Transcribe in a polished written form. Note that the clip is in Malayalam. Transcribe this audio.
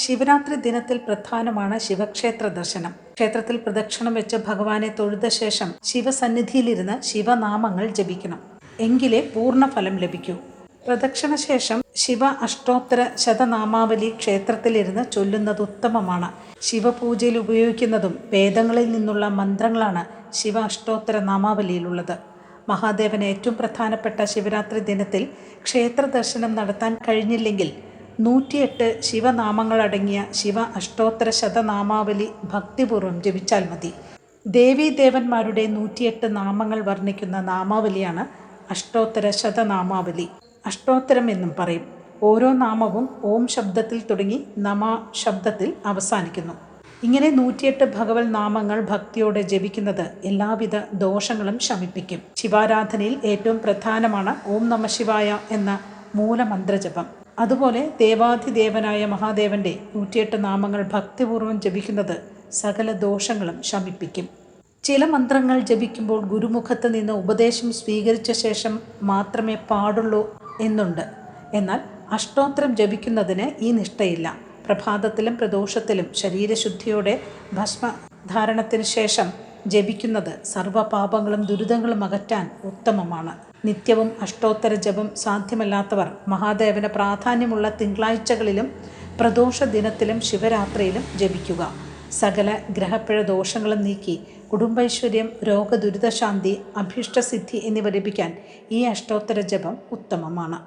ശിവരാത്രി ദിനത്തിൽ പ്രധാനമാണ് ശിവക്ഷേത്ര ദർശനം. ക്ഷേത്രത്തിൽ പ്രദക്ഷിണം വെച്ച് ഭഗവാനെ തൊഴുത ശേഷം ശിവസന്നിധിയിലിരുന്ന് ശിവനാമങ്ങൾ ജപിക്കണം. എങ്കിലേ പൂർണ്ണഫലം ലഭിക്കൂ. പ്രദക്ഷിണശേഷം ശിവ അഷ്ടോത്തര ശതനാമാവലി ക്ഷേത്രത്തിലിരുന്ന് ചൊല്ലുന്നത് ഉത്തമമാണ്. ശിവപൂജയിൽ ഉപയോഗിക്കുന്നതും വേദങ്ങളിൽ നിന്നുള്ള മന്ത്രങ്ങളാണ് ശിവ അഷ്ടോത്തര നാമാവലിയിലുള്ളത്. മഹാദേവന് ഏറ്റവും പ്രധാനപ്പെട്ട ശിവരാത്രി ദിനത്തിൽ ക്ഷേത്ര ദർശനം നടത്താൻ കഴിഞ്ഞില്ലെങ്കിൽ 108 ശിവനാമങ്ങളടങ്ങിയ ശിവ അഷ്ടോത്തര ശതനാമാവലി ഭക്തിപൂർവ്വം ജപിച്ചാൽ മതി. ദേവീദേവന്മാരുടെ 108 നാമങ്ങൾ വർണ്ണിക്കുന്ന നാമാവലിയാണ് അഷ്ടോത്തര ശതനാമാവലി. അഷ്ടോത്തരം എന്നും പറയും. ഓരോ നാമവും ഓം ശബ്ദത്തിൽ തുടങ്ങി നമ ശബ്ദത്തിൽ അവസാനിക്കുന്നു. ഇങ്ങനെ 108 ഭഗവത് നാമങ്ങൾ ഭക്തിയോടെ ജപിക്കുന്നത് എല്ലാവിധ ദോഷങ്ങളും ശമിപ്പിക്കും. ശിവാരാധനയിൽ ഏറ്റവും പ്രധാനമാണ് ഓം നമഃ ശിവായ എന്ന മൂലമന്ത്രജപം. അതുപോലെ ദേവാധിദേവനായ മഹാദേവന്റെ 108 നാമങ്ങൾ ഭക്തിപൂർവ്വം ജപിക്കുന്നത് സകല ദോഷങ്ങളും ശമിപ്പിക്കും. ചില മന്ത്രങ്ങൾ ജപിക്കുമ്പോൾ ഗുരുമുഖത്ത് നിന്ന് ഉപദേശം സ്വീകരിച്ച ശേഷം മാത്രമേ പാടുള്ളൂ എന്നുണ്ട്. എന്നാൽ അഷ്ടോത്തരം ജപിക്കുന്നതിന് ഈ നിഷ്ഠയില്ല. പ്രഭാതത്തിലും പ്രദോഷത്തിലും ശരീരശുദ്ധിയോടെ ഭസ്മധാരണത്തിന് ശേഷം ജപിക്കുന്നത് സർവ്വപാപങ്ങളും ദുരിതങ്ങളും അകറ്റാൻ ഉത്തമമാണ്. നിത്യവും അഷ്ടോത്തര ജപം സാധ്യമല്ലാത്തവർ മഹാദേവന് പ്രാധാന്യമുള്ള തിങ്കളാഴ്ചകളിലും പ്രദോഷ ദിനത്തിലും ശിവരാത്രിയിലും ജപിക്കുക. സകല ഗ്രഹപ്പിഴ ദോഷങ്ങളും നീക്കി കുടുംബൈശ്വര്യം, രോഗദുരിതശാന്തി, അഭീഷ്ടസിദ്ധി എന്നിവ ലഭിക്കാൻ ഈ അഷ്ടോത്തര ജപം ഉത്തമമാണ്.